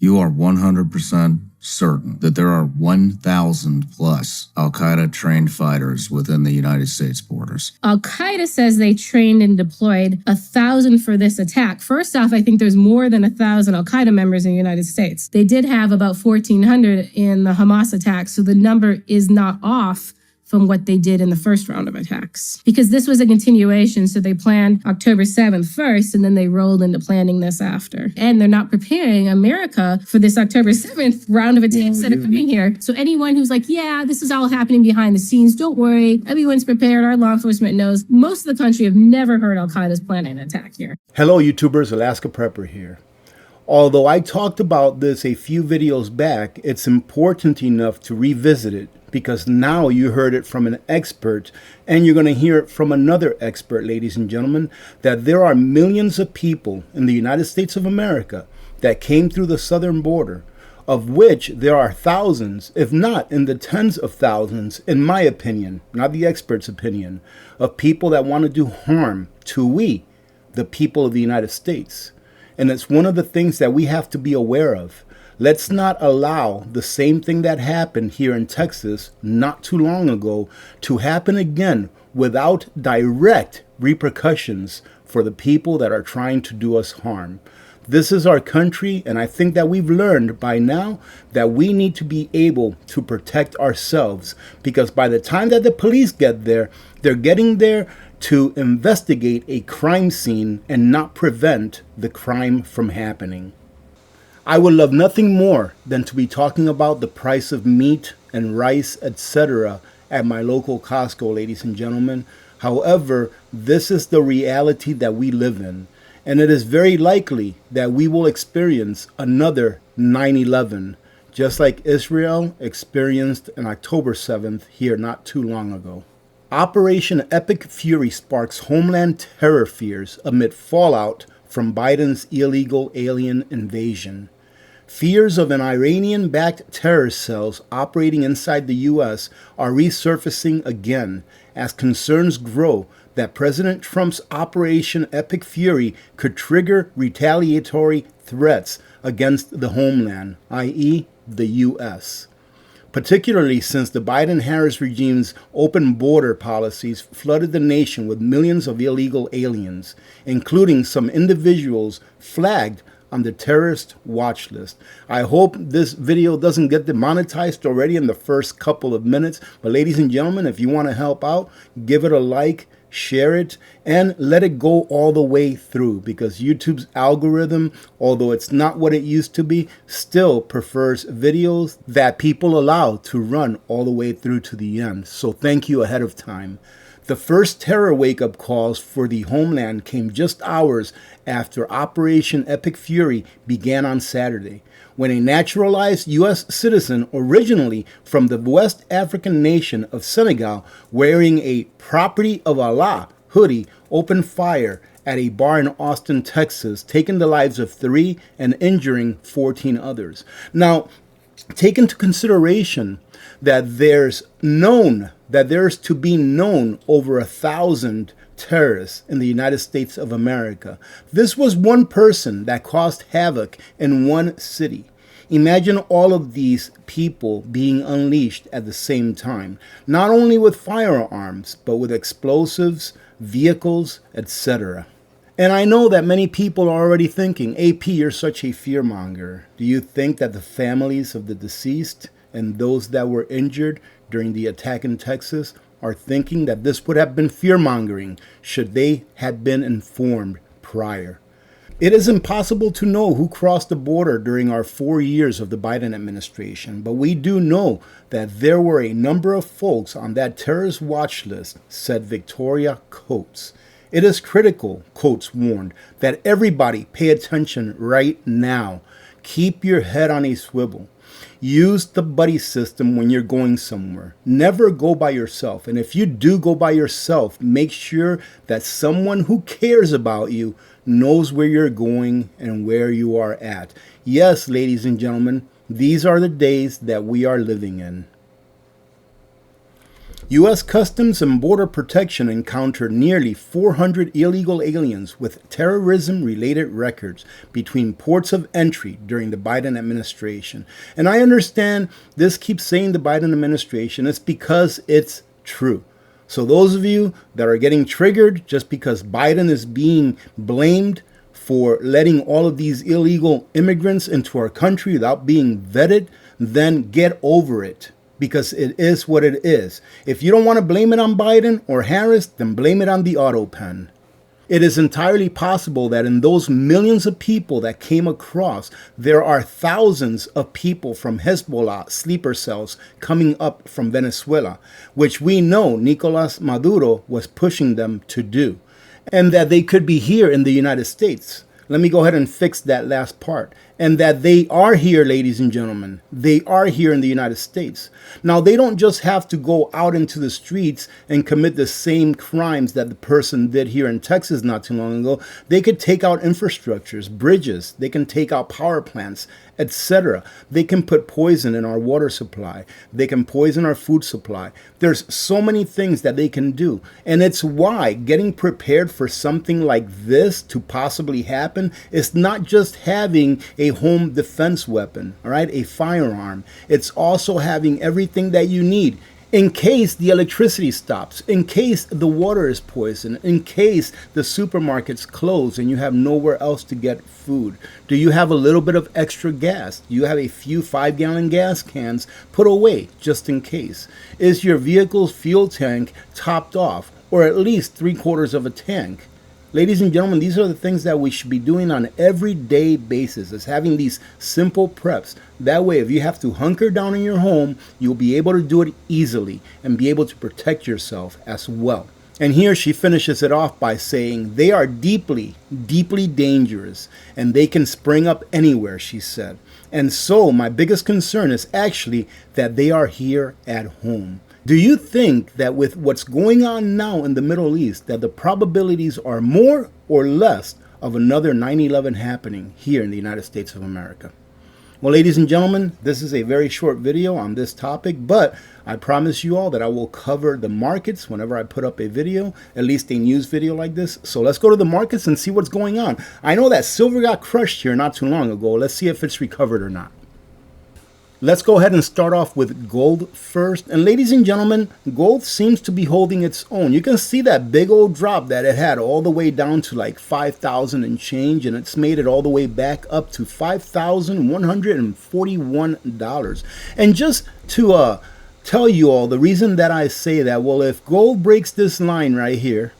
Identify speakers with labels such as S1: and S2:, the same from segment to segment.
S1: You are 100% certain that there are 1,000 plus Al-Qaeda trained fighters within the United States borders.
S2: Al-Qaeda says they trained and deployed 1,000 for this attack. First off, I think there's more than 1,000 Al-Qaeda members in the United States. They did have about 1,400 in the Hamas attack, so the number is not off from what they did in the first round of attacks. Because this was a continuation, so they planned October 7th first, and then they rolled into planning this after. And they're not preparing America for this October 7th round of attacks that are coming here. So anyone who's like, yeah, this is all happening behind the scenes, don't worry, everyone's prepared, our law enforcement knows. Most of the country have never heard Al-Qaeda's planning an attack here.
S3: Hello YouTubers, Alaska Prepper here. Although I talked about this a few videos back, it's important enough to revisit it because now you heard it from an expert and you're going to hear it from another expert, ladies and gentlemen, that there are millions of people in the United States of America that came through the southern border, of which there are thousands, if not in the tens of thousands, in my opinion, not the expert's opinion, of people that want to do harm to we, the people of the United States. And it's one of the things that we have to be aware of. Let's not allow the same thing that happened here in Texas not too long ago to happen again without direct repercussions for the people that are trying to do us harm. This is our country, and I think that we've learned by now that we need to be able to protect ourselves, because by the time that the police get there, they're getting there to investigate a crime scene and not prevent the crime from happening. I would love nothing more than to be talking about the price of meat and rice, etc. at my local Costco, ladies and gentlemen. However, this is the reality that we live in, and it is very likely that we will experience another 9/11, just like Israel experienced on October 7th here not too long ago. Operation Epic Fury sparks homeland terror fears amid fallout from Biden's illegal alien invasion. Fears of an Iranian-backed terrorist cells operating inside the U.S. are resurfacing again as concerns grow that President Trump's Operation Epic Fury could trigger retaliatory threats against the homeland, i.e. the U.S., particularly since the Biden-Harris regime's open border policies flooded the nation with millions of illegal aliens, including some individuals flagged on the terrorist watch list. I hope this video doesn't get demonetized already in the first couple of minutes, but ladies and gentlemen, if you want to help out, give it a like, share it, and let it go all the way through, because YouTube's algorithm, although it's not what it used to be, still prefers videos that people allow to run all the way through to the end. So thank you ahead of time. The first terror wake-up calls for the homeland came just hours after Operation Epic Fury began on Saturday, when a naturalized U.S. citizen originally from the West African nation of Senegal, wearing a Property of Allah hoodie, opened fire at a bar in Austin, Texas, taking the lives of 3 and injuring 14 others. Now, take into consideration that there's to be known over 1,000 terrorists in the United States of America. This was one person that caused havoc in one city. Imagine all of these people being unleashed at the same time, not only with firearms, but with explosives, vehicles, etc. And I know that many people are already thinking, AP, you're such a fearmonger. Do you think that the families of the deceased and those that were injured during the attack in Texas are thinking that this would have been fear-mongering should they have been informed prior? It is impossible to know who crossed the border during our 4 years of the Biden administration, but we do know that there were a number of folks on that terrorist watch list, said Victoria Coates. It is critical, Coates warned, that everybody pay attention right now. Keep your head on a swivel. Use the buddy system when you're going somewhere. Never go by yourself. And if you do go by yourself, make sure that someone who cares about you knows where you're going and where you are at. Yes, ladies and gentlemen, these are the days that we are living in. U.S. Customs and Border Protection encountered nearly 400 illegal aliens with terrorism-related records between ports of entry during the Biden administration. And I understand this keeps saying the Biden administration. It's because it's true. So those of you that are getting triggered just because Biden is being blamed for letting all of these illegal immigrants into our country without being vetted, then get over it. Because it is what it is. If you don't want to blame it on Biden or Harris, then blame it on the auto pen. It is entirely possible that in those millions of people that came across, there are thousands of people from Hezbollah sleeper cells coming up from Venezuela, which we know Nicolas Maduro was pushing them to do, and that they could be here in the United States. Let me go ahead and fix that last part. And that they are here, ladies and gentlemen. They are here in the United States. Now, they don't just have to go out into the streets and commit the same crimes that the person did here in Texas not too long ago. They could take out infrastructures, bridges. They can take out power plants, etc. They can put poison in our water supply. They can poison our food supply. There's so many things that they can do. And it's why getting prepared for something like this to possibly happen is not just having a home defense weapon, all right, a firearm. It's also having everything that you need in case the electricity stops, in case the water is poisoned, in case the supermarkets close and you have nowhere else to get food. Do you have a little bit of extra gas? Do you have a few 5-gallon gas cans put away just in case? Is your vehicle's fuel tank topped off, or at least 3/4 of a tank? Ladies and gentlemen, these are the things that we should be doing on an everyday basis, is having these simple preps. That way, if you have to hunker down in your home, you'll be able to do it easily and be able to protect yourself as well. And here she finishes it off by saying, they are deeply, deeply dangerous and they can spring up anywhere, she said. And so my biggest concern is actually that they are here at home. Do you think that with what's going on now in the Middle East, that the probabilities are more or less of another 9/11 happening here in the United States of America? Well, ladies and gentlemen, this is a very short video on this topic, but I promise you all that I will cover the markets whenever I put up a video, at least a news video like this. So let's go to the markets and see what's going on. I know that silver got crushed here not too long ago. Let's see if it's recovered or not. Let's go ahead and start off with gold first. And ladies and gentlemen, gold seems to be holding its own. You can see that big old drop that it had all the way down to like 5,000 and change, and it's made it all the way back up to $5,141. And just to tell you all the reason that I say that, well, if gold breaks this line right here,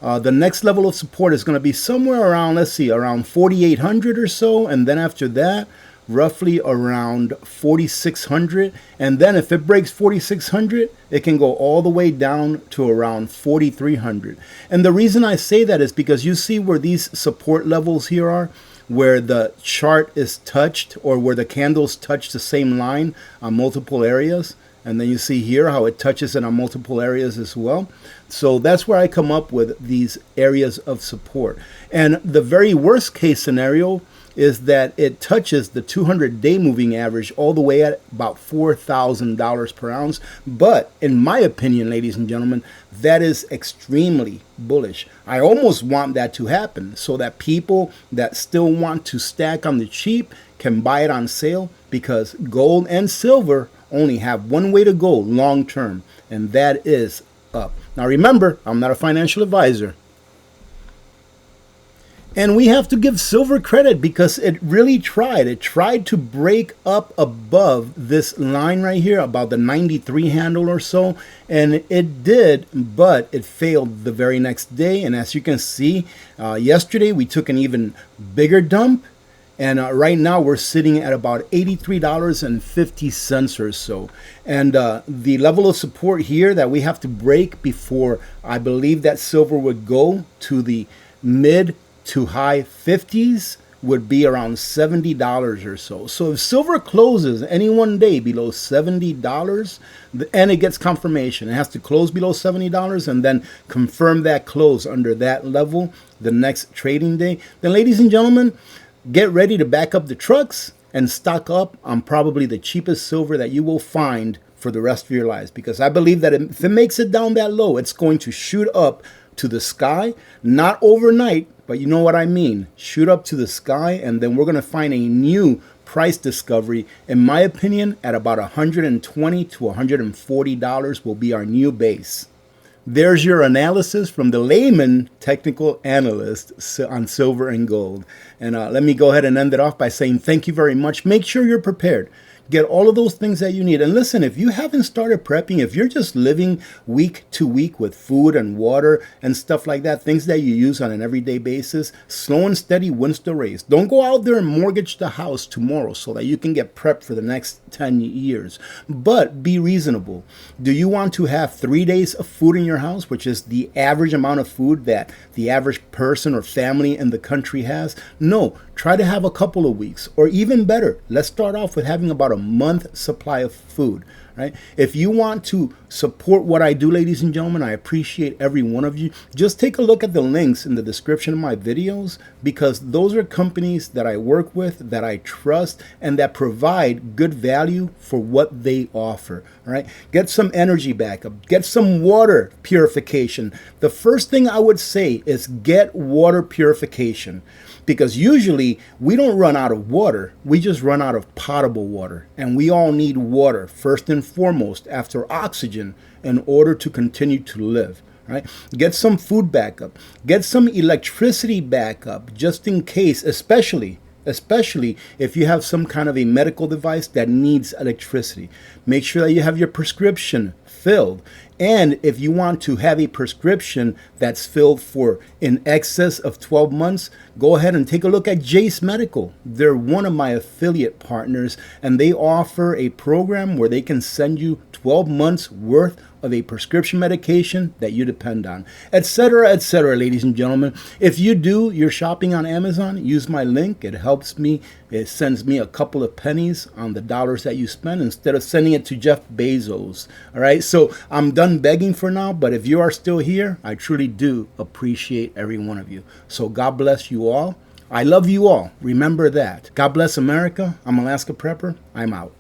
S3: the next level of support is going to be somewhere around, let's see, around 4,800 or so. And then after that, roughly around 4,600. And then if it breaks 4,600, it can go all the way down to around 4,300. And the reason I say that is because you see where these support levels here are, where the chart is touched, or where the candles touch the same line on multiple areas. And then you see here how it touches it on multiple areas as well. So that's where I come up with these areas of support. And the very worst case scenario is that it touches the 200-day moving average all the way at about $4,000 per ounce. But in my opinion, ladies and gentlemen, that is extremely bullish. I almost want that to happen so that people that still want to stack on the cheap can buy it on sale, because gold and silver only have one way to go long term, and that is up. Now remember, I'm not a financial advisor. And we have to give silver credit because it really tried. It tried to break up above this line right here, about the 93 handle or so. And it did, but it failed the very next day. And as you can see, yesterday we took an even bigger dump. And right now we're sitting at about $83.50 or so. And the level of support here that we have to break before I believe that silver would go to the mid to high 50s would be around $70 or so. So if silver closes any one day below $70, and it gets confirmation, it has to close below $70 and then confirm that close under that level the next trading day, then ladies and gentlemen, get ready to back up the trucks and stock up on probably the cheapest silver that you will find for the rest of your lives, because I believe that if it makes it down that low, it's going to shoot up to the sky, not overnight, but you know what I mean, shoot up to the sky, and then we're going to find a new price discovery. In my opinion, at about $120 to $140 will be our new base. There's your analysis from the layman technical analyst on silver and gold. And let me go ahead and end it off by saying thank you very much. Make sure you're prepared. Get all of those things that you need. And listen, if you haven't started prepping, if you're just living week to week with food and water and stuff like that, things that you use on an everyday basis, slow and steady wins the race. Don't go out there and mortgage the house tomorrow so that you can get prepped for the next 10 years. But be reasonable. Do you want to have 3 days of food in your house, which is the average amount of food that the average person or family in the country has? No. Try to have a couple of weeks, or even better, let's start off with having about a month supply of food, right? If you want to support what I do, ladies and gentlemen, I appreciate every one of you. Just take a look at the links in the description of my videos, because those are companies that I work with, that I trust, and that provide good value for what they offer, all right? Get some energy backup, get some water purification. The first thing I would say is get water purification, because usually we don't run out of water, we just run out of potable water. And we all need water first and foremost after oxygen in order to continue to live. Right? Get some food backup, get some electricity backup just in case, especially if you have some kind of a medical device that needs electricity. Make sure that you have your prescription filled. And if you want to have a prescription that's filled for in excess of 12 months, go ahead and take a look at Jase Medical. They're one of my affiliate partners, and they offer a program where they can send you 12 months worth of a prescription medication that you depend on, etc., etc., ladies and gentlemen. If you do your shopping on Amazon, use my link. It helps me. It sends me a couple of pennies on the dollars that you spend instead of sending it to Jeff Bezos. All right, so I'm done begging for now, but if you are still here, I truly do appreciate every one of you. So God bless you all. I love you all. Remember that. God bless America. I'm Alaska Prepper. I'm out.